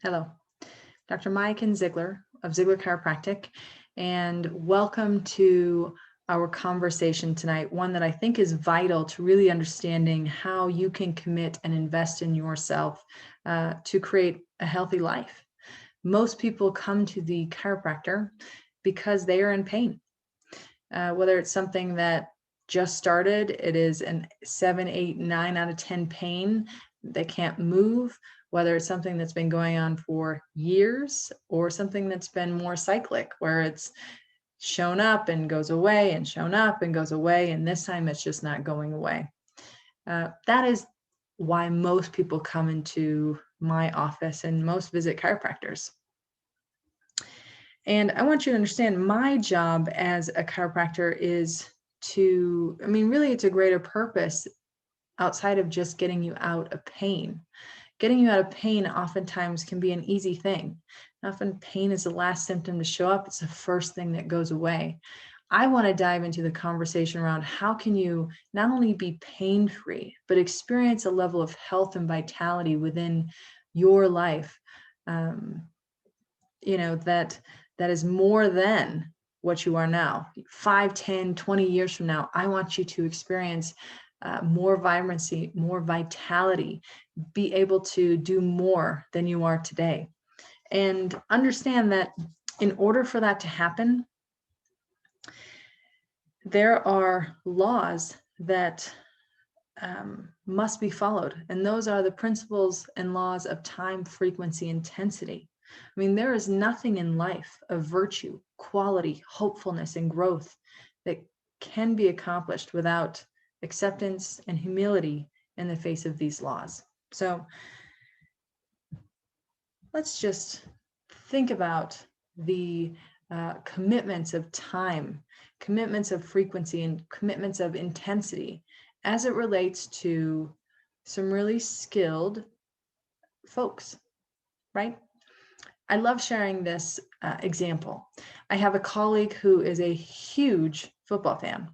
Hello, Dr. Miaken Zeigler of Zeigler Chiropractic, and welcome to our conversation tonight, one that I think is vital to really understanding how you can commit and invest in yourself to create a healthy life. Most people come to the chiropractor because they are in pain, whether it's something that just started, it is an 7, 8, 9 out of 10 pain, they can't move, whether it's something that's been going on for years or something that's been more cyclic, where it's shown up and goes away and shown up and goes away, and this time it's just not going away. That is why most people come into my office and most visit chiropractors. And I want you to understand my job as a chiropractor is really it's a greater purpose outside of just getting you out of pain. Getting you out of pain oftentimes can be an easy thing. Often pain is the last symptom to show up. It's the first thing that goes away. I want to dive into the conversation around how can you not only be pain-free, but experience a level of health and vitality within your life, that is more than what you are now. 5, 10, 20 years from now, I want you to experience more vibrancy, more vitality, be able to do more than you are today. And understand that in order for that to happen, there are laws that must be followed. And those are the principles and laws of time, frequency, intensity. I mean, there is nothing in life of virtue, quality, hopefulness, and growth that can be accomplished without acceptance and humility in the face of these laws. So let's just think about the commitments of time, commitments of frequency, and commitments of intensity as it relates to some really skilled folks, right? I love sharing this example. I have a colleague who is a huge football fan.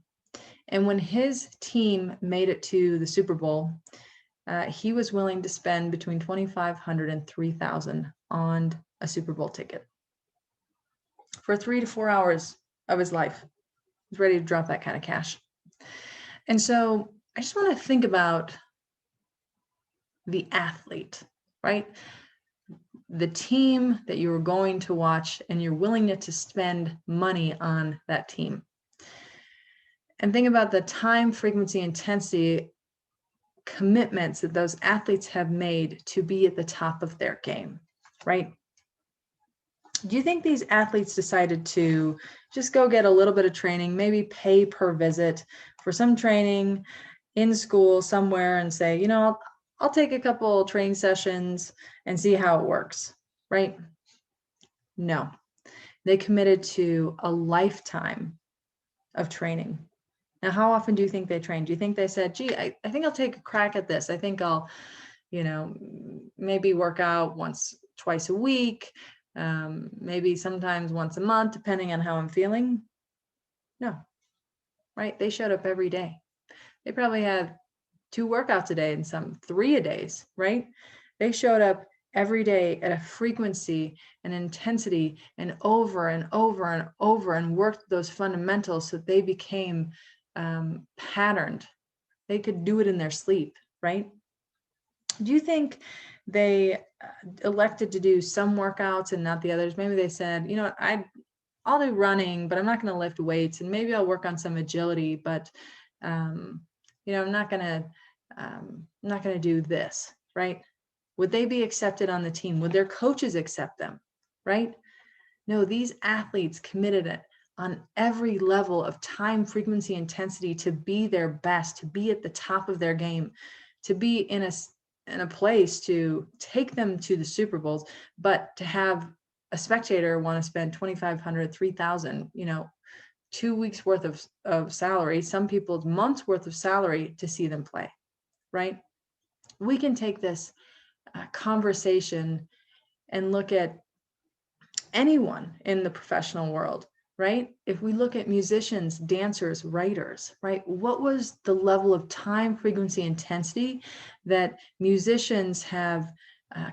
And when his team made it to the Super Bowl, he was willing to spend between $2,500 and $3,000 on a Super Bowl ticket for 3 to 4 hours of his life. He's ready to drop that kind of cash. And so I just want to think about the athlete, right? The team that you were going to watch and your willingness to spend money on that team. And think about the time, frequency, intensity commitments that those athletes have made to be at the top of their game, right? Do you think these athletes decided to just go get a little bit of training, maybe pay per visit for some training in school somewhere and say, I'll take a couple training sessions and see how it works, right? No, they committed to a lifetime of training. Now, how often do you think they trained? Do you think they said, gee, I think I'll take a crack at this. I think I'll, maybe work out once, twice a week, maybe sometimes once a month, depending on how I'm feeling? No, right? They showed up every day. They probably had 2 workouts a day and some 3 a days, right? They showed up every day at a frequency and intensity and over and over and over and worked those fundamentals so they became patterned. They could do it in their sleep, right? Do you think they elected to do some workouts and not the others? Maybe they said, I'll do running, but I'm not going to lift weights, and maybe I'll work on some agility, but I'm not going to do this, right? Would they be accepted on the team? Would their coaches accept them, right? No, these athletes committed it on every level of time, frequency, intensity to be their best, to be at the top of their game, to be in a place to take them to the Super Bowls, but to have a spectator want to spend $2,500, $3,000, 2 weeks worth of salary, some people's months worth of salary to see them play, right? We can take this conversation and look at anyone in the professional world, right? If we look at musicians, dancers, writers, right? What was the level of time, frequency, intensity that musicians have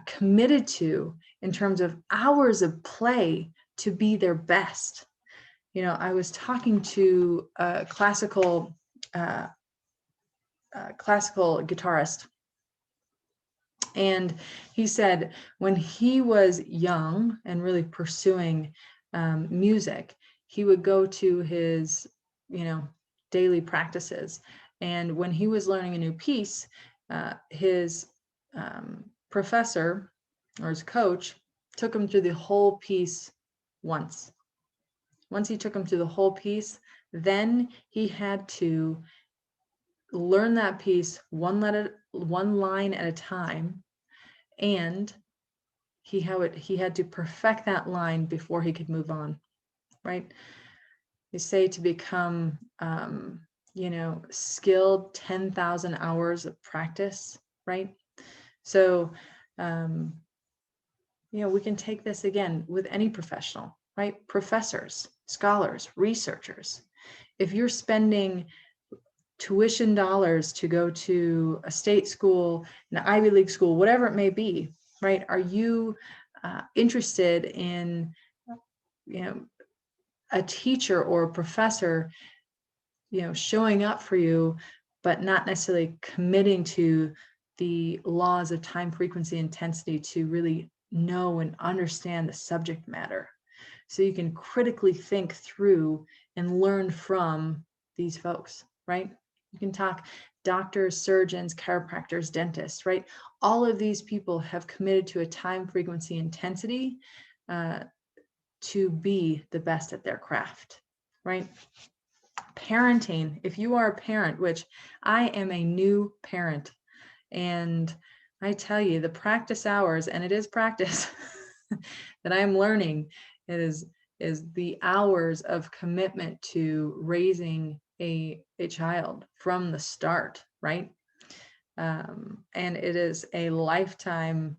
committed to in terms of hours of play to be their best. You know, I was talking to a classical guitarist, and he said when he was young and really pursuing music, he would go to his, daily practices. And when he was learning a new piece, his professor or his coach took him through the whole piece once. Once he took him through the whole piece, then he had to learn that piece one line at a time, and he had to perfect that line before he could move on, right? They say to become skilled, 10,000 hours of practice, right? So we can take this again with any professional, right? Professors, scholars, researchers. If you're spending tuition dollars to go to a state school, an Ivy League school, whatever it may be, right? Are you interested in, a teacher or a professor, showing up for you, but not necessarily committing to the laws of time, frequency, intensity to really know and understand the subject matter, so you can critically think through and learn from these folks, right? You can talk doctors, surgeons, chiropractors, dentists, right? All of these people have committed to a time, frequency, intensity to be the best at their craft, right? Parenting, if you are a parent, which I am a new parent, and I tell you, the practice hours, and it is practice that I'm learning, is the hours of commitment to raising a child from the start, right? And it is a lifetime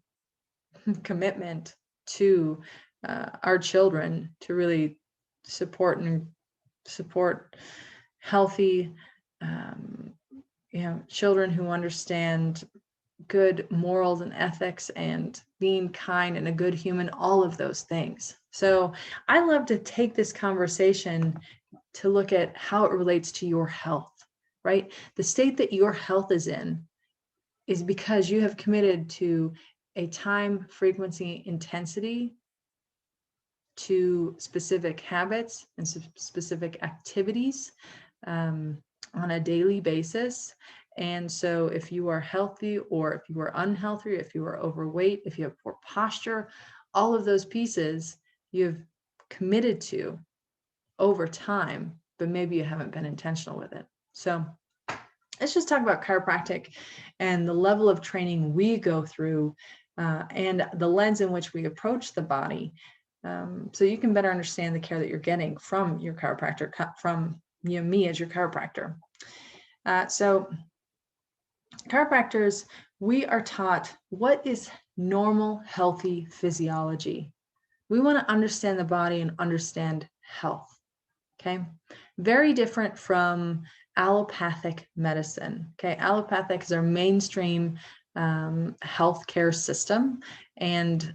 commitment to our children to really support healthy, children who understand good morals and ethics and being kind and a good human, all of those things. So I love to take this conversation to look at how it relates to your health, right? The state that your health is in is because you have committed to a time, frequency, intensity to specific habits and specific activities on a daily basis. And so if you are healthy, or if you are unhealthy, if you are overweight, if you have poor posture, all of those pieces you've committed to over time, but maybe you haven't been intentional with it. So let's just talk about chiropractic and the level of training we go through and the lens in which we approach the body, so you can better understand the care that you're getting from your chiropractor, from me as your chiropractor. So chiropractors, we are taught what is normal, healthy physiology. We want to understand the body and understand health. Okay, very different from allopathic medicine. Okay, allopathic is our mainstream healthcare system, and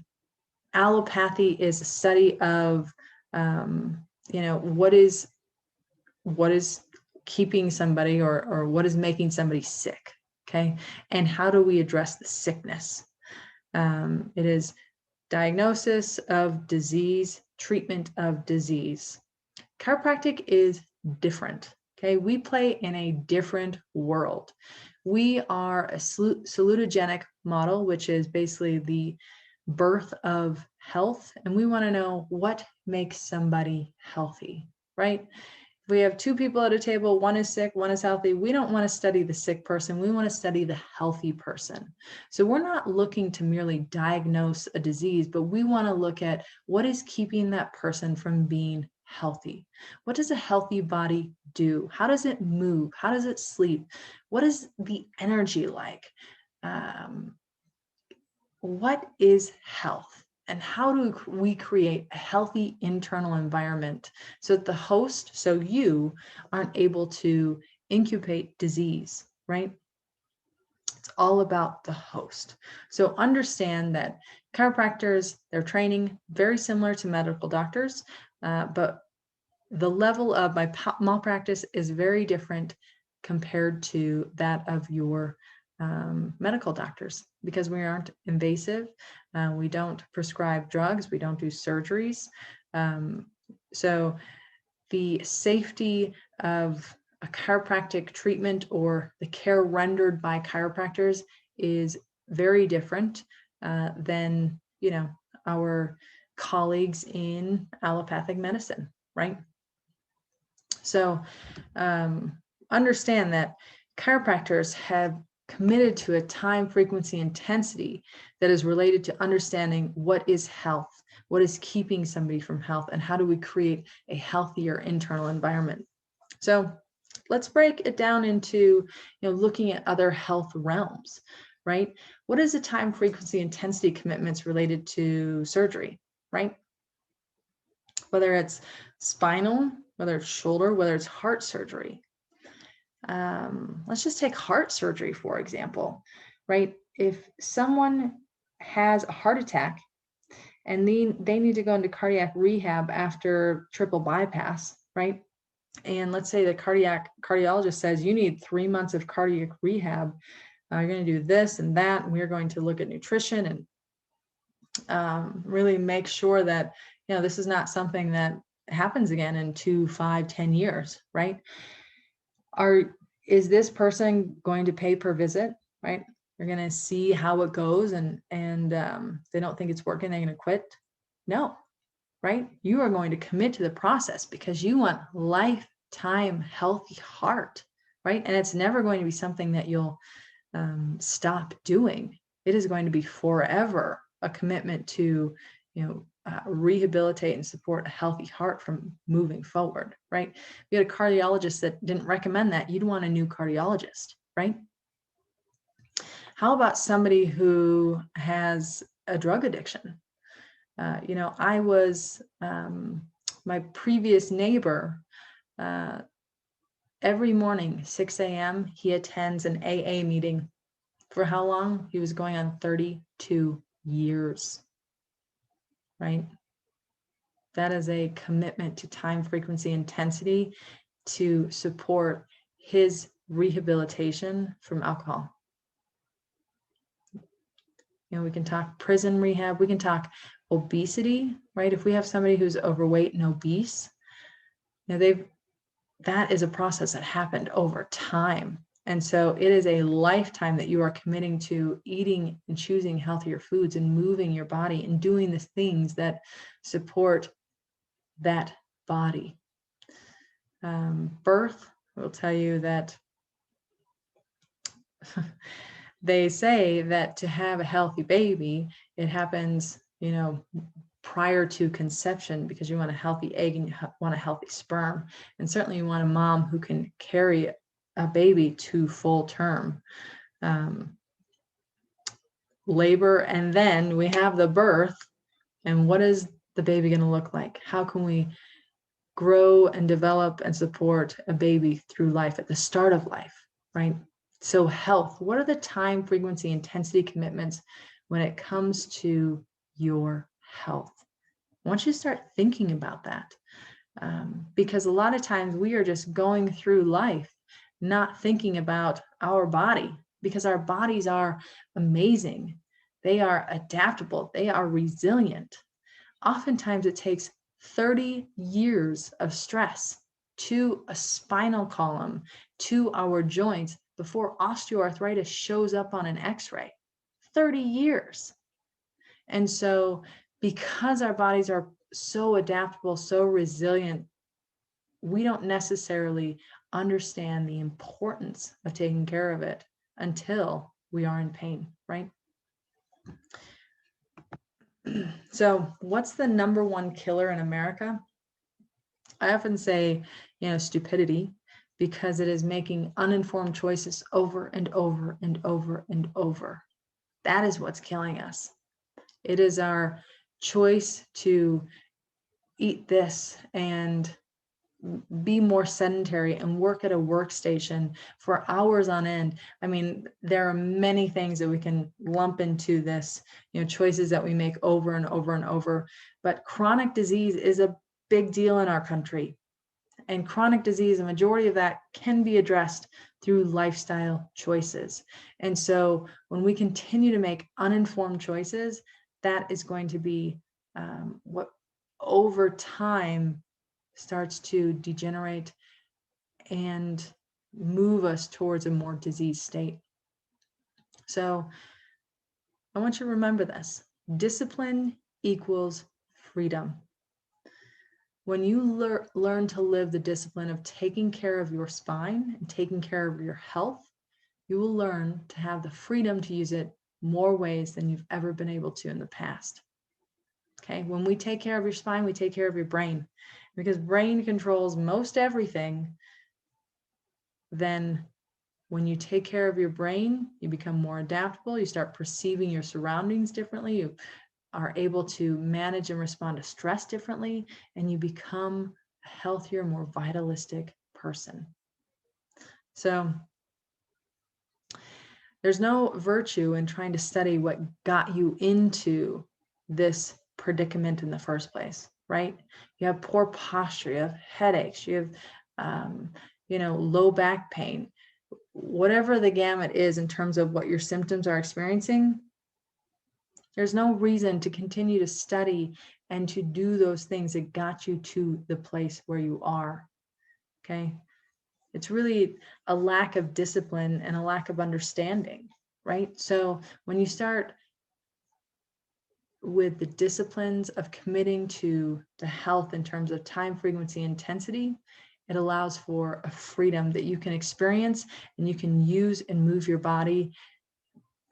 allopathy is a study of what is keeping somebody or what is making somebody sick. Okay, and how do we address the sickness? It is diagnosis of disease, treatment of disease. Chiropractic is different. Okay, we play in a different world. We are a salutogenic model, which is basically the birth of health, and we want to know what makes somebody healthy, right? If we have two people at a table, one is sick, one is healthy, we don't want to study the sick person, we want to study the healthy person. So we're not looking to merely diagnose a disease, but we want to look at what is keeping that person from being healthy. What does a healthy body do? How does it move? How does it sleep? What is the energy like? What is health? And how do we create a healthy internal environment so that the host, so you, aren't able to incubate disease, right? It's all about the host. So understand that chiropractors, their training, very similar to medical doctors, but the level of my malpractice is very different compared to that of your medical doctors, because we aren't invasive. We don't prescribe drugs. We don't do surgeries. So the safety of a chiropractic treatment or the care rendered by chiropractors is very different than, our colleagues in allopathic medicine, right? So understand that chiropractors have committed to a time, frequency, intensity that is related to understanding what is health, what is keeping somebody from health, and how do we create a healthier internal environment. So let's break it down into, looking at other health realms, right? What is the time, frequency, intensity commitments related to surgery, right? Whether it's spinal, whether it's shoulder, whether it's heart surgery. Let's just take heart surgery, for example, right? If someone has a heart attack and they need to go into cardiac rehab after triple bypass, right? And let's say the cardiologist says you need 3 months of cardiac rehab. You're going to do this and that, and we're going to look at nutrition and really make sure that this is not something that happens again in 2, 5, 10 years, right? Is this person going to pay per visit, right? You're going to see how it goes, and they don't think it's working, they're going to quit? No, right? You are going to commit to the process because you want lifetime healthy heart, right? And it's never going to be something that you'll stop doing. It is going to be forever a commitment to, rehabilitate and support a healthy heart from moving forward, right? If you had a cardiologist that didn't recommend that, you'd want a new cardiologist, right? How about somebody who has a drug addiction? I was, my previous neighbor, every morning, 6 a.m., he attends an AA meeting. For how long? He was going on 32 years, right? That is a commitment to time, frequency, intensity to support his rehabilitation from alcohol. We can talk prison rehab, we can talk obesity, right? If we have somebody who's overweight and obese, that is a process that happened over time. And so it is a lifetime that you are committing to eating and choosing healthier foods and moving your body and doing the things that support that body. Birth will tell you that they say that to have a healthy baby, it happens, prior to conception, because you want a healthy egg and you want a healthy sperm. And certainly you want a mom who can carry a baby to full term. Labor, and then we have the birth. And what is the baby going to look like? How can we grow and develop and support a baby through life at the start of life, right? So health, what are the time, frequency, intensity commitments when it comes to your health? I want you to start thinking about that, because a lot of times we are just going through life not thinking about our body, because our bodies are amazing. They are adaptable. They are resilient. Oftentimes it takes 30 years of stress to a spinal column, to our joints, before osteoarthritis shows up on an x-ray. 30 years. And so because our bodies are so adaptable, so resilient, we don't necessarily understand the importance of taking care of it until we are in pain, right? So what's the number one killer in America? I often say, stupidity, because it is making uninformed choices over and over and over and over. That is what's killing us. It is our choice to eat this and be more sedentary and work at a workstation for hours on end. I mean, there are many things that we can lump into this, choices that we make over and over and over. But chronic disease is a big deal in our country. And chronic disease, a majority of that can be addressed through lifestyle choices. And so when we continue to make uninformed choices, that is going to be what over time starts to degenerate and move us towards a more diseased state. So I want you to remember this. Discipline equals freedom. When you learn to live the discipline of taking care of your spine and taking care of your health, you will learn to have the freedom to use it more ways than you've ever been able to in the past. Okay, when we take care of your spine, we take care of your brain, because brain controls most everything. Then when you take care of your brain, you become more adaptable, you start perceiving your surroundings differently, you are able to manage and respond to stress differently, and you become a healthier, more vitalistic person. So there's no virtue in trying to study what got you into this predicament in the first place, right? You have poor posture, you have headaches, you have, low back pain, whatever the gamut is in terms of what your symptoms are experiencing. There's no reason to continue to study and to do those things that got you to the place where you are, okay? It's really a lack of discipline and a lack of understanding, right? So when you start with the disciplines of committing to the health in terms of time, frequency, intensity, it allows for a freedom that you can experience and you can use and move your body,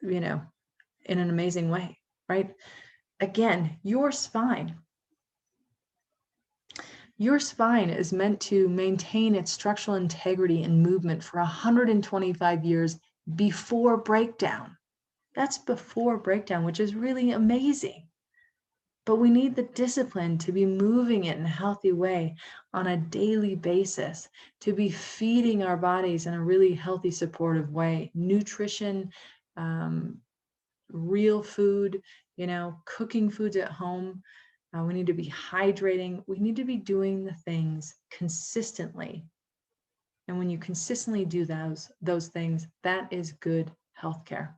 in an amazing way, right? Again, your spine is meant to maintain its structural integrity and movement for 125 years before breakdown. That's before breakdown, which is really amazing. But we need the discipline to be moving it in a healthy way on a daily basis, to be feeding our bodies in a really healthy, supportive way. Nutrition, real food, cooking foods at home. We need to be hydrating. We need to be doing the things consistently. And when you consistently do those things, that is good healthcare.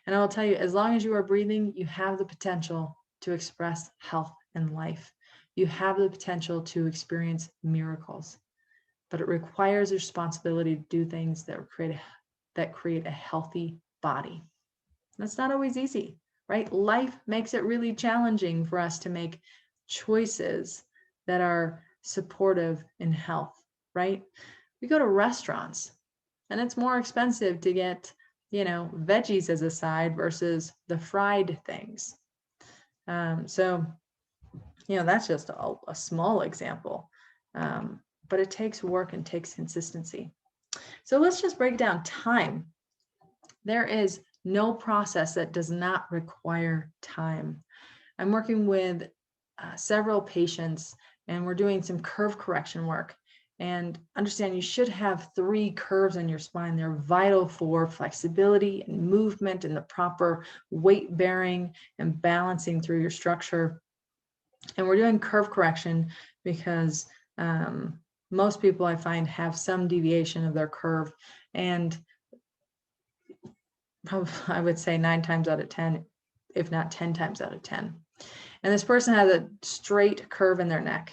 And I will tell you, as long as you are breathing, you have the potential to express health and life. You have the potential to experience miracles, but it requires a responsibility to do things that create a healthy body. That's not always easy, right? Life makes it really challenging for us to make choices that are supportive in health, right? We go to restaurants and it's more expensive to get, veggies as a side versus the fried things. So that's just a small example, but it takes work and takes consistency. So let's just break down time. There is no process that does not require time. I'm working with several patients and we're doing some curve correction work. And understand you should have 3 curves in your spine. They're vital for flexibility and movement and the proper weight bearing and balancing through your structure. And we're doing curve correction because most people I find have some deviation of their curve. And probably, I would say 9 times out of 10, if not 10 times out of 10. And this person has a straight curve in their neck.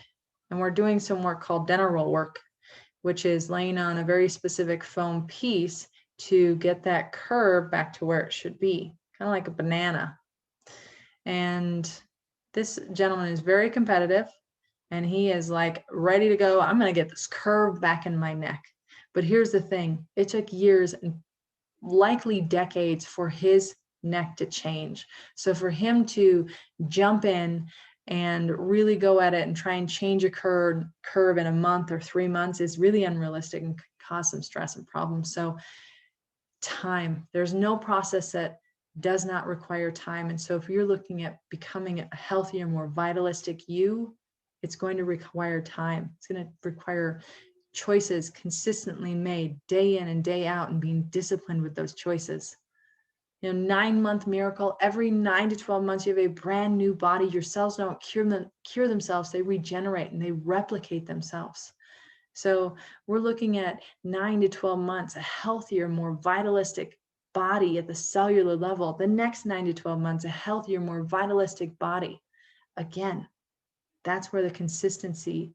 And we're doing some work called dental roll work, which is laying on a very specific foam piece to get that curve back to where it should be, kind of like a banana. And this gentleman is very competitive and he is like ready to go. I'm going to get this curve back in my neck. But here's the thing. It took years and likely decades for his neck to change. So for him to jump in and really go at it and try and change a curve in a month or 3 months is really unrealistic and could cause some stress and problems. So time, there's no process that does not require time. And so if you're looking at becoming a healthier, more vitalistic you, It's going to require time. It's going to require choices consistently made day in and day out, and being disciplined with those choices. 9-month miracle, every 9 to 12 months, you have a brand new body. Your cells don't cure themselves. They regenerate and they replicate themselves. So we're looking at 9 to 12 months, a healthier, more vitalistic body at the cellular level. The next 9 to 12 months, a healthier, more vitalistic body. Again, that's where the consistency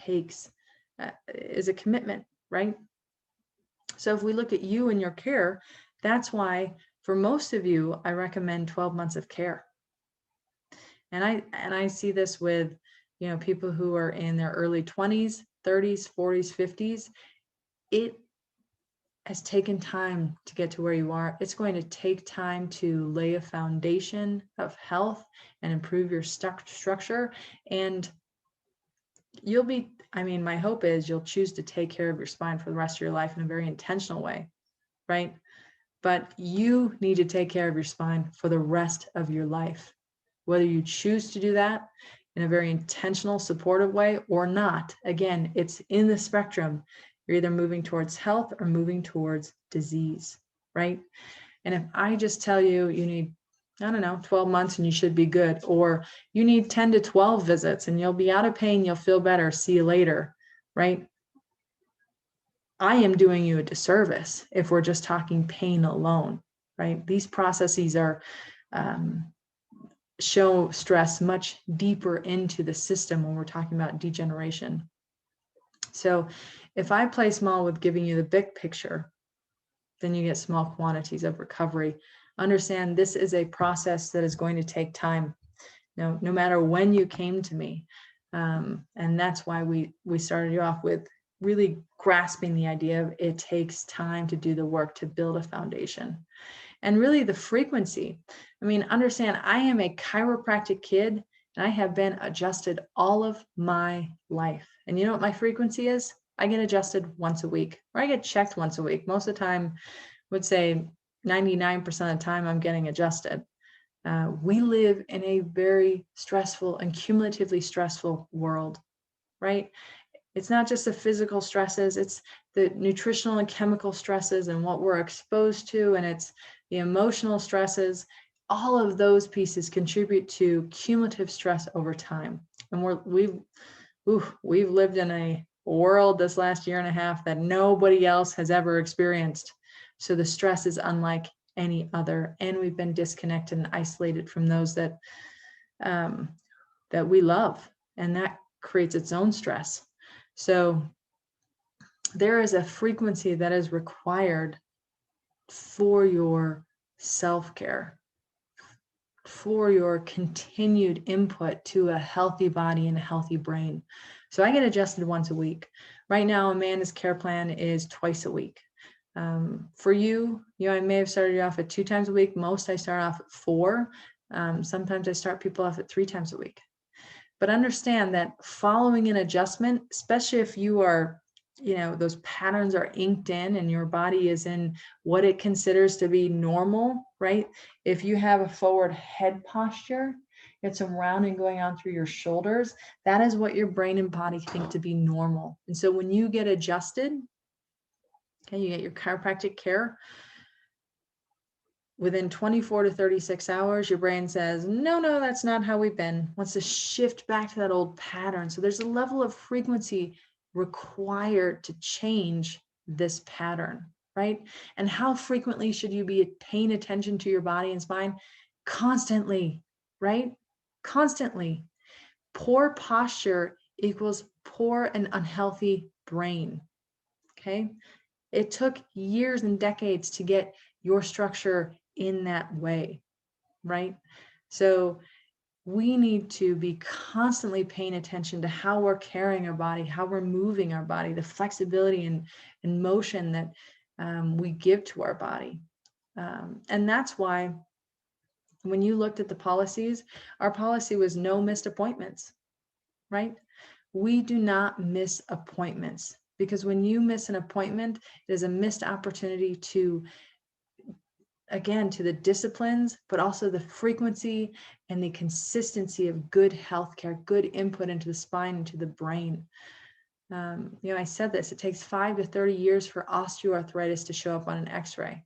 is a commitment, right? So if we look at you and your care, that's why for most of you, I recommend 12 months of care. And I see this with, people who are in their early 20s, 30s, 40s, 50s. It has taken time to get to where you are. It's going to take time to lay a foundation of health and improve your structure. And my hope is you'll choose to take care of your spine for the rest of your life in a very intentional way, right? But you need to take care of your spine for the rest of your life. Whether you choose to do that in a very intentional, supportive way or not, again, it's in the spectrum. You're either moving towards health or moving towards disease, right? And if I just tell you, you need, 12 months and you should be good, or you need 10 to 12 visits and you'll be out of pain, you'll feel better, see you later, right? I am doing you a disservice if we're just talking pain alone, right? These processes are show stress much deeper into the system when we're talking about degeneration. So if I play small with giving you the big picture, then you get small quantities of recovery. Understand this is a process that is going to take time, no matter when you came to me. And that's why we started you off with really grasping the idea of it takes time to do the work to build a foundation. And really the frequency. Understand, I am a chiropractic kid and I have been adjusted all of my life. And you know what my frequency is? I get adjusted once a week, or I get checked once a week. Most of the time, I would say 99% of the time I'm getting adjusted. We live in a very stressful and cumulatively stressful world, right? It's not just the physical stresses, it's the nutritional and chemical stresses and what we're exposed to, and it's the emotional stresses. All of those pieces contribute to cumulative stress over time. And we've lived in a world this last year and a half that nobody else has ever experienced. So the stress is unlike any other, and we've been disconnected and isolated from those that we love, and that creates its own stress. So there is a frequency that is required for your self-care, for your continued input to a healthy body and a healthy brain. So I get adjusted once a week. Right now, Amanda's care plan is twice a week. For you, I may have started you off at 2 times a week. Most I start off at 4. Sometimes I start people off at 3 times a week. But understand that following an adjustment, especially if you are, those patterns are inked in and your body is in what it considers to be normal, right? If you have a forward head posture, get some rounding going on through your shoulders, that is what your brain and body think to be normal. And so when you get adjusted, okay, you get your chiropractic care, within 24 to 36 hours, your brain says, no, that's not how we've been. Wants to shift back to that old pattern. So there's a level of frequency required to change this pattern, right? And how frequently should you be paying attention to your body and spine? Constantly, right? Constantly. Poor posture equals poor and unhealthy brain, okay? It took years and decades to get your structure in that way, right? So we need to be constantly paying attention to how we're carrying our body, how we're moving our body, the flexibility and motion that we give to our body. And that's why when you looked at the policies, our policy was no missed appointments, right? We do not miss appointments, because when you miss an appointment, it is a missed opportunity to again, to the disciplines, but also the frequency and the consistency of good healthcare, good input into the spine, into the brain. I said this, it takes 5 to 30 years for osteoarthritis to show up on an x-ray.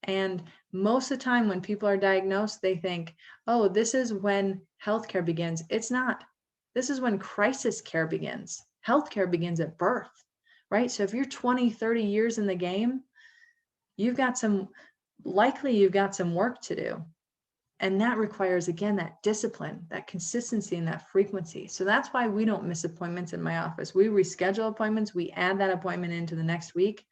And most of the time when people are diagnosed, they think, oh, this is when healthcare begins. It's not. This is when crisis care begins. Healthcare begins at birth, right? So if you're 20, 30 years in the game, you've got some work to do. And that requires, again, that discipline, that consistency, and that frequency. So that's why we don't miss appointments in my office. We reschedule appointments. We add that appointment into the next week.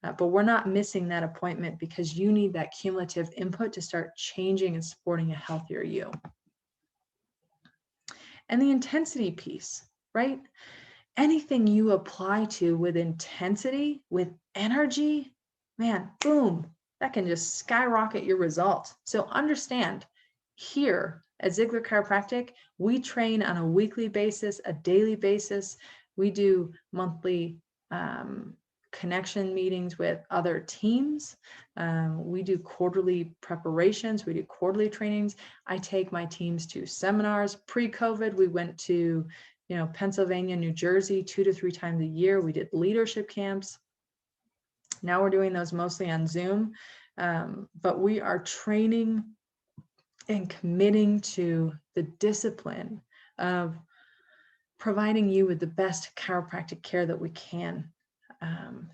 But we're not missing that appointment because you need that cumulative input to start changing and supporting a healthier you. And the intensity piece, right? Anything you apply to with intensity, with energy, man, boom, that can just skyrocket your results. So understand, here at Zeigler Chiropractic, we train on a weekly basis, a daily basis. We do monthly connection meetings with other teams. We do quarterly preparations. We do quarterly trainings. I take my teams to seminars. Pre-COVID, we went to Pennsylvania, New Jersey, 2 to 3 times a year. We did leadership camps. Now we're doing those mostly on Zoom, but we are training and committing to the discipline of providing you with the best chiropractic care that we can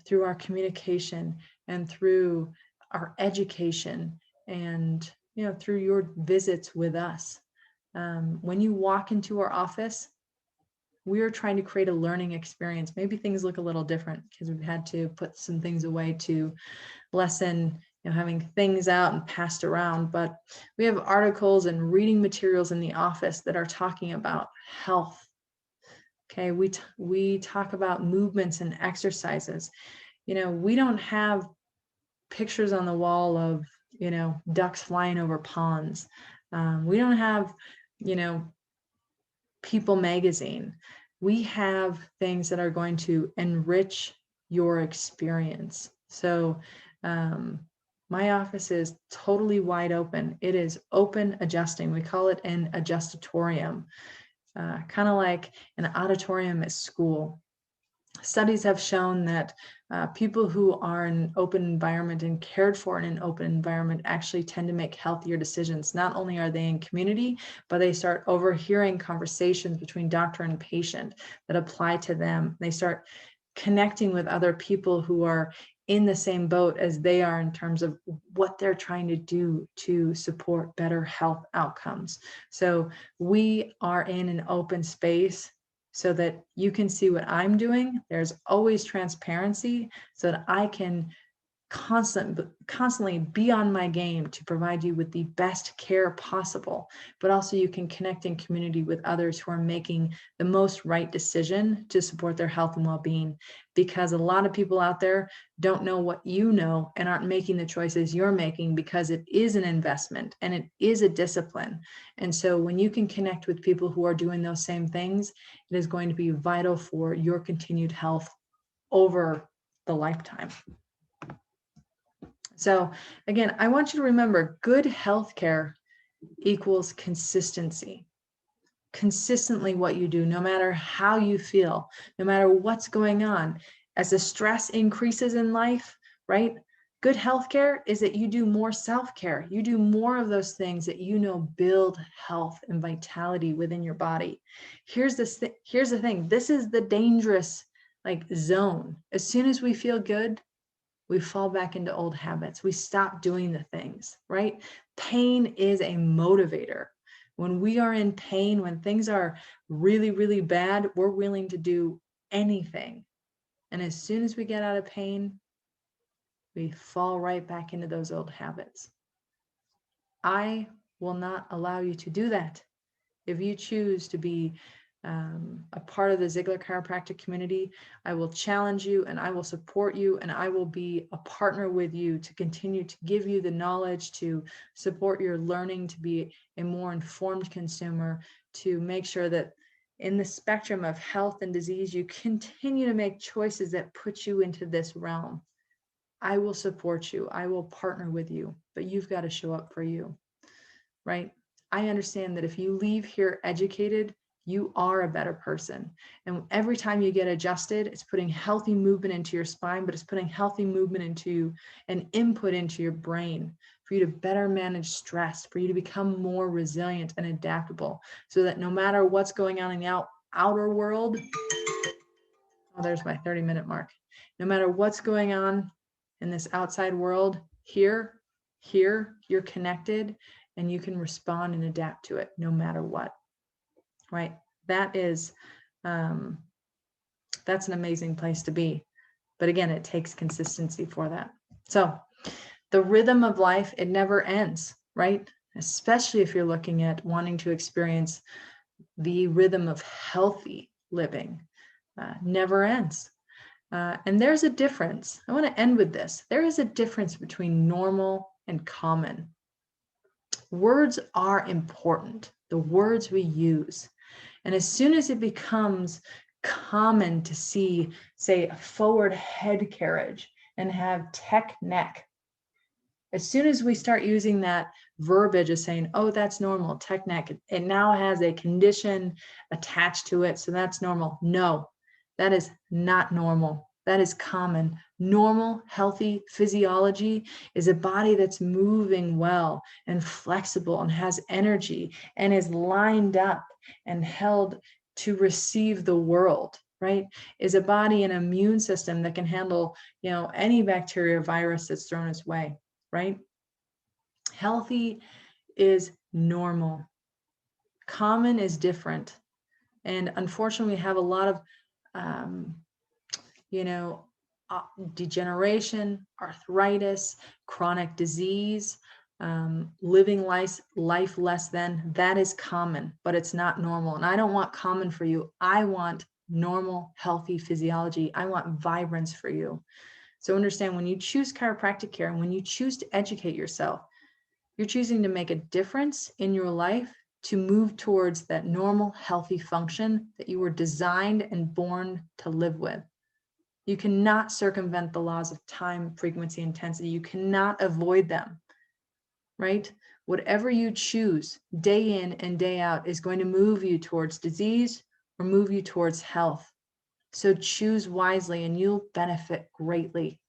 through our communication and through our education and through your visits with us. When you walk into our office, we are trying to create a learning experience. Maybe things look a little different because we've had to put some things away to lessen having things out and passed around, but we have articles and reading materials in the office that are talking about health. Okay, we talk about movements and exercises. We don't have pictures on the wall of ducks flying over ponds. We don't have People magazine. We have things that are going to enrich your experience. So my office is totally wide open. It is open adjusting. We call it an adjustatorium, kind of like an auditorium at school. Studies have shown that people who are in an open environment and cared for in an open environment actually tend to make healthier decisions. Not only are they in community, but they start overhearing conversations between doctor and patient that apply to them. They start connecting with other people who are in the same boat as they are in terms of what they're trying to do to support better health outcomes. So we are in an open space so that you can see what I'm doing. There's always transparency so that I can constantly be on my game to provide you with the best care possible, but also you can connect in community with others who are making the most right decision to support their health and well-being, because a lot of people out there don't know what you know and aren't making the choices you're making, because it is an investment and it is a discipline. And so when you can connect with people who are doing those same things, it is going to be vital for your continued health over the lifetime. So again, I want you to remember, good healthcare equals consistency. Consistently what you do, no matter how you feel, no matter what's going on. As the stress increases in life, right? Good healthcare is that you do more self-care. You do more of those things that build health and vitality within your body. Here's the thing. This is the dangerous zone. As soon as we feel good, we fall back into old habits. We stop doing the things, right? Pain is a motivator. When we are in pain, when things are really, really bad, we're willing to do anything. And as soon as we get out of pain, we fall right back into those old habits. I will not allow you to do that. If you choose to be a part of the Zeigler Chiropractic community, I will challenge you and I will support you and I will be a partner with you to continue to give you the knowledge, to support your learning, to be a more informed consumer, to make sure that in the spectrum of health and disease, you continue to make choices that put you into this realm. I will support you. I will partner with you, but you've got to show up for you, right? I understand that if you leave here educated, you are a better person. And every time you get adjusted, it's putting healthy movement into your spine, but it's putting healthy movement into and input into your brain for you to better manage stress, for you to become more resilient and adaptable, so that no matter what's going on in the outer world, oh, there's my 30-minute mark. No matter what's going on in this outside world, here, you're connected and you can respond and adapt to it no matter what, right? That is, that's an amazing place to be. But again, it takes consistency for that. So the rhythm of life, it never ends, right? Especially if you're looking at wanting to experience the rhythm of healthy living, never ends. And there's a difference. I want to end with this. There is a difference between normal and common. Words are important, the words we use. And as soon as it becomes common to see, say, a forward head carriage and have tech neck, as soon as we start using that verbiage of saying, oh, that's normal, tech neck, it now has a condition attached to it, so that's normal. No, that is not normal. That is common. Normal, healthy physiology is a body that's moving well and flexible and has energy and is lined up and held to receive the world, right? Is a body and immune system that can handle, any bacteria or virus that's thrown its way, right? Healthy is normal. Common is different. And unfortunately, we have a lot of, degeneration, arthritis, chronic disease, living life less than. That is common, but it's not normal. And I don't want common for you. I want normal, healthy physiology. I want vibrance for you. So understand, when you choose chiropractic care and when you choose to educate yourself, you're choosing to make a difference in your life to move towards that normal, healthy function that you were designed and born to live with. You cannot circumvent the laws of time, frequency, intensity. You cannot avoid them, right? Whatever you choose day in and day out is going to move you towards disease or move you towards health. So choose wisely and you'll benefit greatly.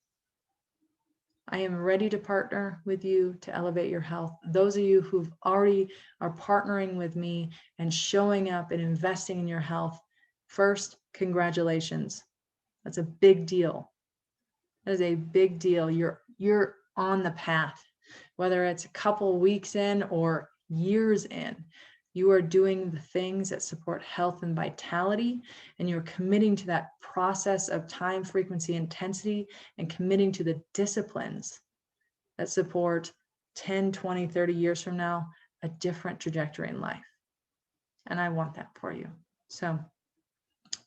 I am ready to partner with you to elevate your health. Those of you who've already are partnering with me and showing up and investing in your health, first, congratulations. That's a big deal. That is a big deal. You're on the path, whether it's a couple weeks in or years in. You are doing the things that support health and vitality, and you're committing to that process of time, frequency, intensity, and committing to the disciplines that support 10, 20, 30 years from now, a different trajectory in life. And I want that for you. So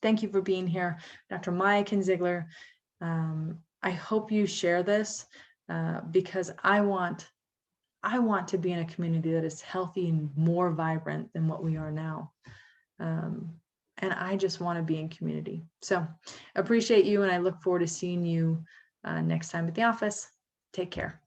thank you for being here, Dr. Miaken Zeigler. I hope you share this because I want to be in a community that is healthy and more vibrant than what we are now. And I just want to be in community. So appreciate you, and I look forward to seeing you next time at the office. Take care.